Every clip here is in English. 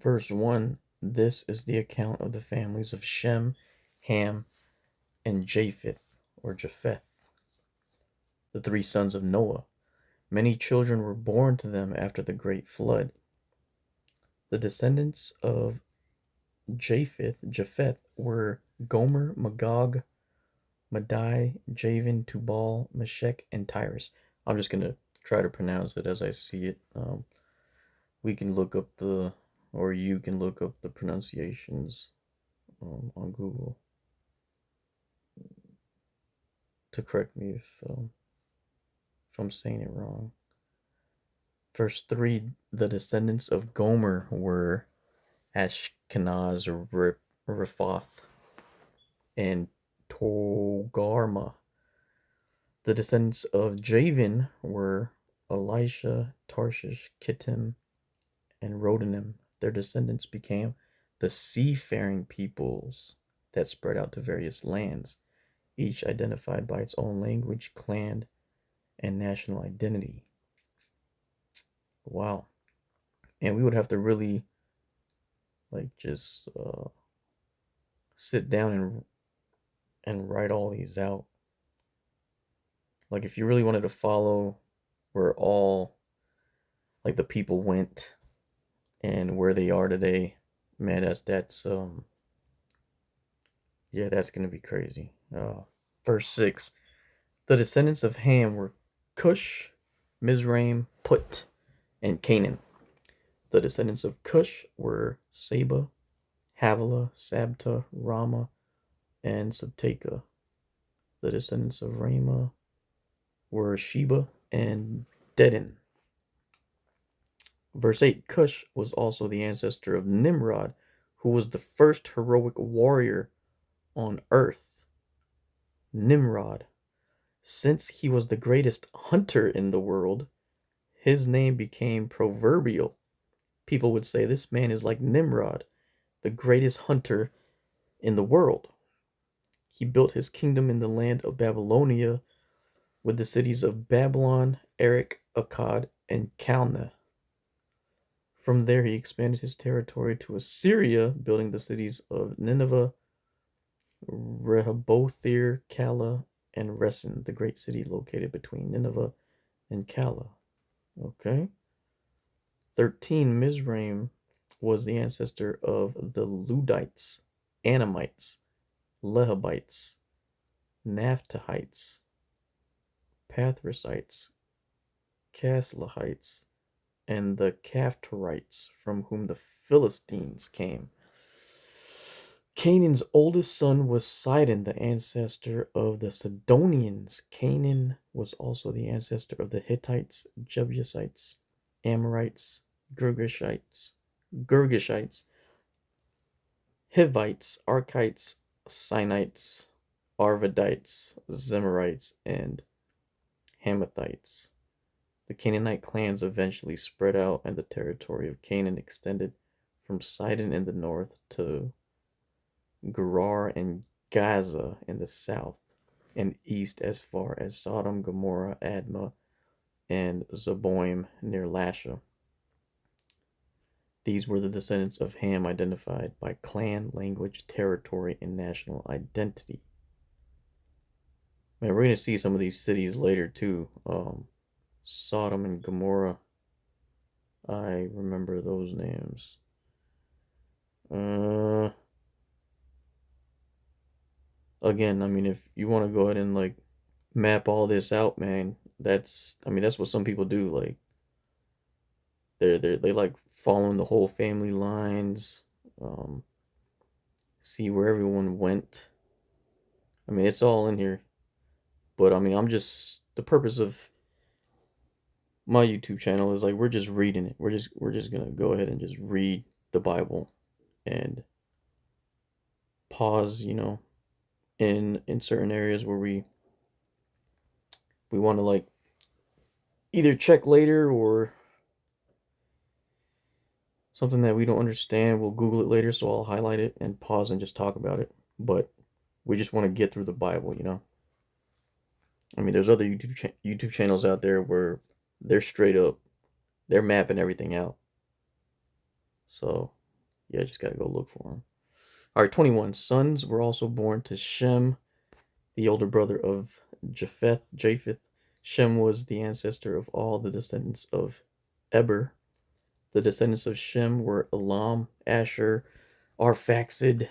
Verse 1. This is the account of the families of Shem, Ham, and Japheth, the three sons of Noah. Many children were born to them after the great flood. The descendants of Japheth were Gomer, Magog, Madai, Javan, Tubal, Meshech, and Tyrus. I'm just going to try to pronounce it as I see it. We can look up or you can look up the pronunciations on Google to correct me if I'm saying it wrong. Verse 3. The descendants of Gomer were Ashkenaz, Riphath, and Togarmah. The descendants of Javan were Elisha, Tarshish, Kittim, and Rodanim. Their descendants became the seafaring peoples that spread out to various lands, each identified by its own language, clan, and national identity. Wow. And we would have to really just sit down and write all these out. Like if you really wanted to follow where all the people went and where they are today, man, that's yeah, that's gonna be crazy. Verse 6. The descendants of Ham were Cush, Mizraim, Put, and Canaan. The descendants of Cush were Saba, Havilah, Sabta, Rama, and Sabteka. The descendants of Ramah were Sheba and Dedan. Verse 8. Cush was also the ancestor of Nimrod, who was the first heroic warrior on earth. Nimrod. Since he was the greatest hunter in the world, his name became proverbial. People would say this man is like Nimrod, the greatest hunter in the world. He built his kingdom in the land of Babylonia with the cities of Babylon, Erech, Akkad, and Calneh. From there, he expanded his territory to Assyria, building the cities of Nineveh, Rehoboth-ir, Calah, and Resen, the great city located between Nineveh and Calah. Okay. 13. Mizraim was the ancestor of the Ludites, Anamites, Lehabites, Naphtuhites, Pathrusites, Caslahites, and the Caphtorites, from whom the Philistines came. Canaan's oldest son was Sidon, the ancestor of the Sidonians. Canaan was also the ancestor of the Hittites, Jebusites, Amorites, Girgashites, Hivites, Archites, Sinites, Arvadites, Zemarites, and Hamathites. The Canaanite clans eventually spread out, and the territory of Canaan extended from Sidon in the north to Gerar and Gaza in the south, and east as far as Sodom, Gomorrah, Admah, and Zeboim near Lasha. These were the descendants of Ham identified by clan, language, territory, and national identity. Man, we're going to see some of these cities later too. Sodom and Gomorrah. I remember those names. Again, I mean, if you want to go ahead and map all this out, man, that's what some people do. They like following the whole family lines, see where everyone went. I mean, it's all in here. But I mean, the purpose of my YouTube channel is we're just reading it. We're just gonna go ahead and just read the Bible and pause, in certain areas where we want to either check later or something that we don't understand. We'll Google it later, so I'll highlight it and pause and just talk about it. But we just want to get through the Bible, I mean, there's other YouTube channels out there where they're straight up, they're mapping everything out. So Yeah, I just gotta go look for them. All right, 21. Sons were also born to Shem, the older brother of Japheth. Shem was the ancestor of all the descendants of Eber. The descendants of Shem were Elam, Asher, Arphaxad,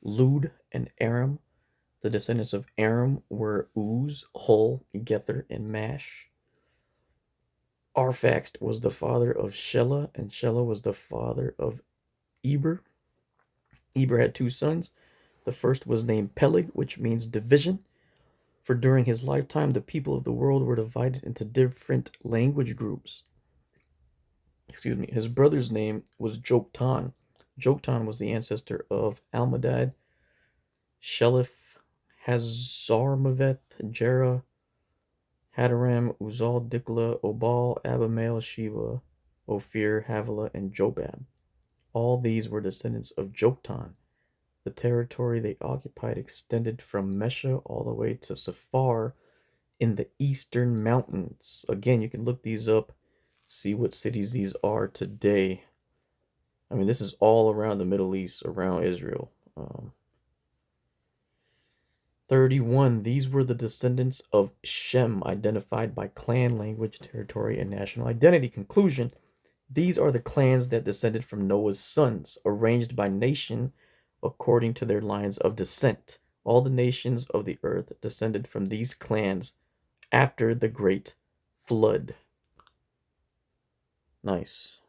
Lud, and Aram. The descendants of Aram were Uz, Hul, Gether, and Mash. Arphaxad was the father of Shelah, and Shelah was the father of Eber. Eber had two sons. The first was named Peleg, which means division, for during his lifetime the people of the world were divided into different language groups. Excuse me. His brother's name was Joktan. Joktan was the ancestor of Almadad, Shelif, Hazarmaveth, Jerah, Hadaram, Uzal, Dikla, Obal, Abimael, Sheba, Ophir, Havilah, and Jobab. All these were descendants of Joktan. The territory they occupied extended from Mesha all the way to Safar in the eastern mountains. Again, you can look these up, see what cities these are today. I mean, this is all around the Middle East, around Israel. 31. These were the descendants of Shem, identified by clan, language, territory, and national identity. Conclusion. These are the clans that descended from Noah's sons, arranged by nation according to their lines of descent. All the nations of the earth descended from these clans after the great flood. Nice.